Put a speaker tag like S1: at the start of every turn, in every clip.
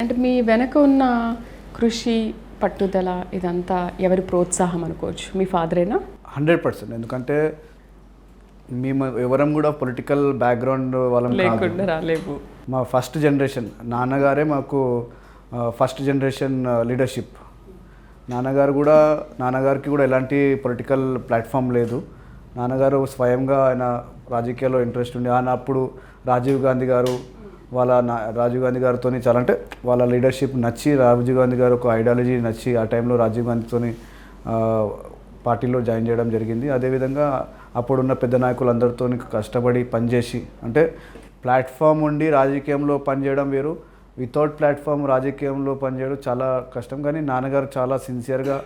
S1: అంటే మీ వెనక ఉన్న కృషి, పట్టుదల ఇదంతా ఎవరి ప్రోత్సాహం అనుకోవచ్చు? మీ ఫాదరేనా?
S2: 100%. ఎందుకంటే మేము ఎవరం కూడా పొలిటికల్ బ్యాక్గ్రౌండ్ వాళ్ళం
S1: లేకుండా రాలేవు.
S2: మా ఫస్ట్ జనరేషన్ నాన్నగారే మాకు ఫస్ట్ జనరేషన్ లీడర్షిప్. నాన్నగారికి కూడా ఎలాంటి పొలిటికల్ ప్లాట్ఫామ్ లేదు. నాన్నగారు స్వయంగా ఆయన రాజకీయాల్లో ఇంట్రెస్ట్ ఉండి అప్పుడు రాజీవ్ గాంధీ గారితో చాలా అంటే వాళ్ళ లీడర్షిప్ నచ్చి రాజీవ్ గాంధీ గారు ఒక ఐడియాలజీ నచ్చి ఆ టైంలో రాజీవ్ గాంధీతో పార్టీలో జాయిన్ చేయడం జరిగింది. అదేవిధంగా అప్పుడున్న పెద్ద నాయకులందరితో కష్టపడి పనిచేసి, అంటే ప్లాట్ఫామ్ ఉండి రాజకీయంలో పనిచేయడం వేరు, వితౌట్ ప్లాట్ఫామ్ రాజకీయంలో పనిచేయడం చాలా కష్టం. కానీ నాన్నగారు చాలా సిన్సియర్గా,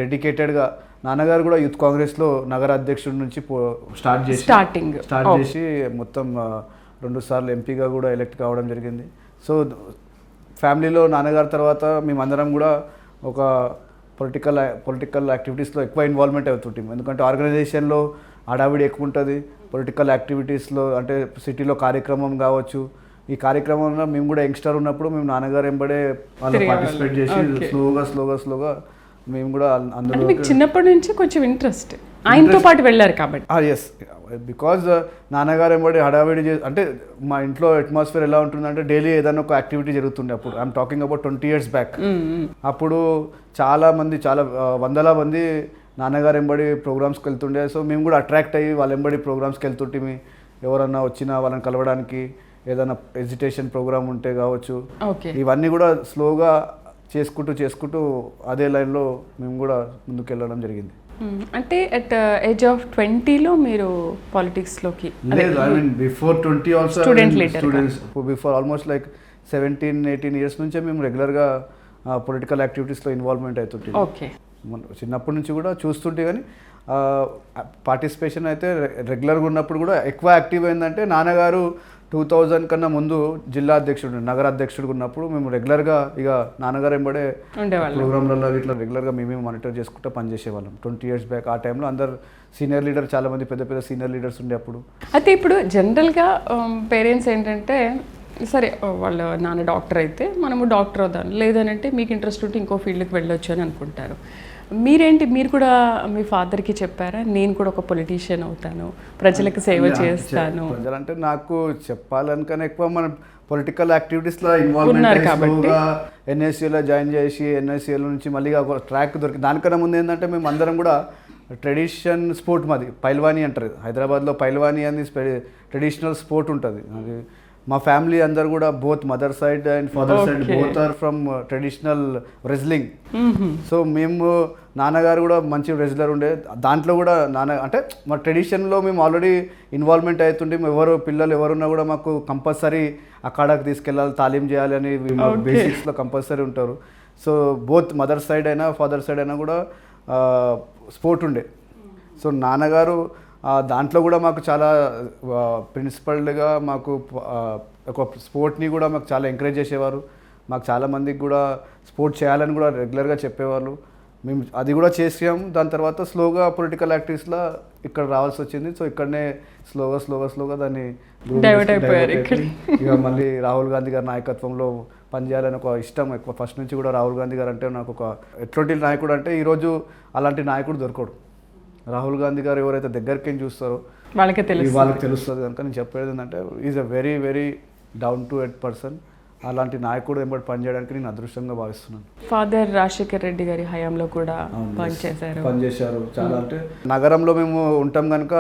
S2: డెడికేటెడ్గా, నాన్నగారు కూడా యూత్ కాంగ్రెస్లో నగర అధ్యక్షుడి నుంచి స్టార్ట్ చేసి మొత్తం 2 సార్లు ఎంపీగా కూడా ఎలక్ట్ కావడం జరిగింది. సో ఫ్యామిలీలో నాన్నగారి తర్వాత మేమందరం కూడా ఒక పొలిటికల్ యాక్టివిటీస్లో ఎక్కువ ఇన్వాల్వ్మెంట్ అవుతుంటాం. ఎందుకంటే ఆర్గనైజేషన్లో హడావిడి ఎక్కువ ఉంటుంది. పొలిటికల్ యాక్టివిటీస్లో అంటే సిటీలో కార్యక్రమం కావచ్చు, ఈ కార్యక్రమంలో మేము కూడా యంగ్స్టర్ ఉన్నప్పుడు మేము నాన్నగారు వెంబడే వాళ్ళు పార్టిసిపేట్ చేసి స్లోగా మేము కూడా అందులో.
S1: మీకు చిన్నప్పటి నుంచి కొంచెం ఇంట్రెస్ట్ ఆయనతో పాటు వెళ్ళారు కాబట్టి?
S2: ఎస్, బికాజ్ నాన్నగారు వెంబడి హడావిడి అంటే మా ఇంట్లో అట్మాస్ఫియర్ ఎలా ఉంటుందంటే డైలీ ఏదైనా ఒక యాక్టివిటీ జరుగుతుండే. అప్పుడు I'm talking about 20 years back. అప్పుడు చాలా వందల మంది నాన్నగారు వెంబడి ప్రోగ్రామ్స్కి వెళ్తుండే. సో మేము కూడా అట్రాక్ట్ అయ్యి వాళ్ళ వెంబడి ప్రోగ్రామ్స్కి వెళ్తుంటే ఎవరన్నా వచ్చినా వాళ్ళని కలవడానికి, ఏదైనా ఎడ్యుకేషన్ ప్రోగ్రామ్ ఉంటే కావచ్చు, ఇవన్నీ కూడా స్లోగా చేసుకుంటూ అదే లైన్లో మేము కూడా ముందుకు వెళ్ళడం జరిగింది.
S1: అంటే అట్ ఏజ్ ఆఫ్ 20లో మీరు పాలిటిక్స్లోకి?
S2: లేదు, I mean before 20 also students before almost like 17-18 years నుంచే మేము రెగ్యులర్గా పొలిటికల్ యాక్టివిటీస్లో ఇన్వాల్వ్మెంట్ అవుతుంటే.
S1: ఓకే,
S2: చిన్నప్పటి నుంచి కూడా చూస్తుంటే. కానీ పార్టిసిపేషన్ అయితే రెగ్యులర్గా ఉన్నప్పుడు కూడా ఎక్కువ యాక్టివ్ అయిందంటే నాన్నగారు 2000 కన్నా ముందు జిల్లా అధ్యక్షుడు, నగర అధ్యక్షుడు ఉన్నప్పుడు మేము రెగ్యులర్గా ఇక నాన్నగారు వెంబడే ప్రోగ్రాంలలో ఇట్లా రెగ్యులర్గా మేమే మానిటర్ చేసుకుంటూ పనిచేసేవాళ్ళం 20 years బ్యాక్. ఆ టైంలో అందరు సీనియర్ లీడర్, చాలామంది పెద్ద సీనియర్ లీడర్స్ ఉండే అప్పుడు.
S1: అయితే ఇప్పుడు జనరల్గా పేరెంట్స్ ఏంటంటే, సరే వాళ్ళ నాన్న డాక్టర్ అయితే మనము డాక్టర్ అవుతాం, లేదనంటే మీకు ఇంట్రెస్ట్ ఉంటే ఇంకో ఫీల్డ్కి వెళ్ళొచ్చు అని అనుకుంటారు. మీరు కూడా మీ ఫాదర్కి చెప్పారా, నేను కూడా ఒక పొలిటీషియన్ అవుతాను, ప్రజలకు సేవ చేస్తాను?
S2: ప్రజలంటే నాకు చెప్పాలనుకనే ఎక్కువ మన పొలిటికల్ యాక్టివిటీస్లో ఇన్వాల్వ్మెంట్ కాబట్టి ఎన్ఎస్యూలో జాయిన్ చేసి ఎన్ఎస్యూల నుంచి మళ్ళీ ఒక ట్రాక్ దొరికి. దానికన్నా ముందు ఏంటంటే మేము అందరం కూడా ట్రెడిషన్ స్పోర్ట్, మాది పైల్వానీ అంటారు హైదరాబాద్లో. పైల్వానీ అని ట్రెడిషనల్ స్పోర్ట్ ఉంటుంది. అది మా ఫ్యామిలీ అందరు కూడా both mother side and father side both are from traditional wrestling. So మేము నాన్నగారు కూడా మంచి రెజ్లర్ ఉండే. దాంట్లో కూడా అంటే మా ట్రెడిషన్లో మేము ఆల్రెడీ ఇన్వాల్వ్మెంట్ అవుతుంటే, పిల్లలు ఎవరున్నా కూడా మాకు కంపల్సరీ అఖాడాకి తీసుకెళ్ళాలి, తాలీం చేయాలి అని బేసిక్స్లో కంపల్సరీ ఉంటారు. సో బోత్ మదర్ సైడ్ అయినా ఫాదర్ సైడ్ అయినా కూడా స్పోర్ట్ ఉండే. సో నాన్నగారు దాంట్లో కూడా మాకు చాలా ప్రిన్సిపల్డ్గా మాకు ఒక స్పోర్ట్ని కూడా మాకు చాలా ఎంకరేజ్ చేసేవారు. మాకు చాలామందికి కూడా స్పోర్ట్ చేయాలని కూడా రెగ్యులర్గా చెప్పేవాళ్ళు. మేము అది కూడా చేసాం. దాని తర్వాత స్లోగా పొలిటికల్ యాక్టివిటీస్లో ఇక్కడ రావాల్సి వచ్చింది. సో ఇక్కడనే స్లోగా దాన్ని
S1: డైవర్ట్ అయిపోయారు.
S2: ఇక మళ్ళీ రాహుల్ గాంధీ గారి నాయకత్వంలో పనిచేయాలని ఒక ఇష్టం ఎక్కువ. ఫస్ట్ నుంచి కూడా రాహుల్ గాంధీ గారు అంటే నాకు ఒక ఎటువంటి నాయకుడు అంటే ఈరోజు అలాంటి నాయకుడు దొరకడు. రాహుల్ గాంధీ గారు ఎవరైతే దగ్గరికి చూస్తారో వాళ్ళకి తెలుస్తుంది. కనుక నేను చెప్పేది ఏంటంటే is a very very down to earth person. అలాంటి నాయకుడు వెంబడి పనిచేయడానికి నేను అదృష్టంగా భావిస్తున్నాను.
S1: ఫాదర్ రాజశేఖర్ రెడ్డి గారి హయాంలో కూడా
S2: పనిచేశారు చాలా. అంటే నగరంలో మేము ఉంటాం కనుక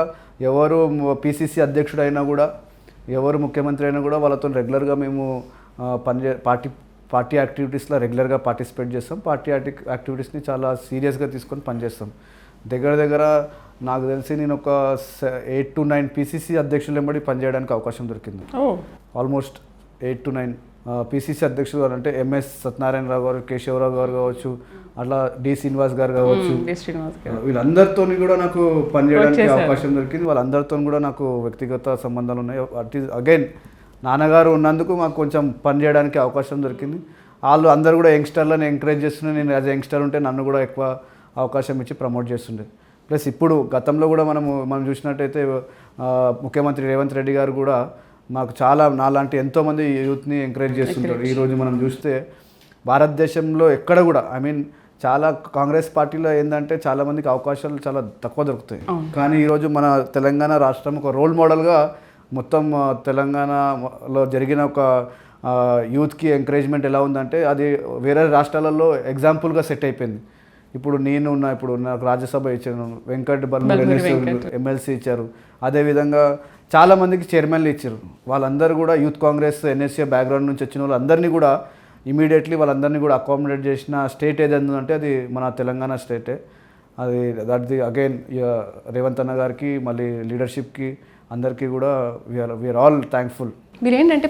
S2: ఎవరు పిసిసి అధ్యక్షుడు అయినా కూడా, ఎవరు ముఖ్యమంత్రి అయినా కూడా వాళ్ళతో రెగ్యులర్గా మేము పార్టీ యాక్టివిటీస్లో రెగ్యులర్గా పార్టిసిపేట్ చేస్తాం. పార్టీ యాక్టివిటీస్ని చాలా సీరియస్గా తీసుకొని పనిచేస్తాం. దగ్గర నాకు తెలిసి నేను ఒక 8 to 9 పిసిసి అధ్యక్షులు వెంబడి పనిచేయడానికి అవకాశం దొరికింది. ఆల్మోస్ట్ 8 to 9 పిసిసి అధ్యక్షులు గారు అంటే ఎంఎస్ సత్యనారాయణరావు గారు, కేశవరావు గారు కావచ్చు, అట్లా డి శ్రీనివాస్ గారు కావచ్చు, వీళ్ళందరితో కూడా నాకు పనిచేయడానికి అవకాశం దొరికింది. వాళ్ళందరితో కూడా నాకు వ్యక్తిగత సంబంధాలు ఉన్నాయి. అట్ ఈస్ అగైన్ నాన్నగారు ఉన్నందుకు మాకు కొంచెం పనిచేయడానికి అవకాశం దొరికింది. వాళ్ళు అందరూ కూడా యంగ్స్టర్లను ఎంకరేజ్ చేస్తున్నారు. నేను యాజ్ యంగ్స్టర్ ఉంటే నన్ను కూడా ఎక్కువ అవకాశం ఇచ్చి ప్రమోట్ చేస్తుండే. ప్లస్ ఇప్పుడు గతంలో కూడా మనం చూసినట్టయితే ముఖ్యమంత్రి రేవంత్ రెడ్డి గారు కూడా మాకు చాలా నాలాంటి ఎంతోమంది యూత్ని ఎంకరేజ్ చేస్తుంటారు. ఈరోజు మనం చూస్తే భారతదేశంలో ఎక్కడ కూడా ఐ మీన్ చాలా కాంగ్రెస్ పార్టీలో ఏంటంటే చాలా మందికి అవకాశాలు చాలా తక్కువ దొరుకుతాయి. కానీ ఈరోజు మన తెలంగాణ రాష్ట్రం ఒక రోల్ మోడల్గా మొత్తం తెలంగాణలో జరిగిన ఒక యూత్కి ఎంకరేజ్మెంట్ ఎలా ఉందంటే అది వేరే రాష్ట్రాలలో ఎగ్జాంపుల్గా సెట్ అయిపోయింది. ఇప్పుడు ఇప్పుడు నాకు రాజ్యసభ ఇచ్చాను, వెంకట్ బల్మూరి ఎమ్మెల్సీ ఇచ్చారు, అదేవిధంగా చాలామందికి చైర్మన్లు ఇచ్చారు. వాళ్ళందరూ కూడా యూత్ కాంగ్రెస్ ఎన్ఎస్ఏ బ్యాక్గ్రౌండ్ నుంచి వచ్చిన వాళ్ళందరినీ కూడా ఇమీడియట్లీ వాళ్ళందరినీ కూడా అకామిడేట్ చేసిన స్టేట్ ఏదైనా అంటే అది మన తెలంగాణ స్టేటే. అది దట్ అగైన్ రేవంత్ అన్న గారికి మళ్ళీ లీడర్షిప్కి అందరికీ కూడా వీఆర్ ఆల్ థ్యాంక్ఫుల్.
S1: మీరేంటంటే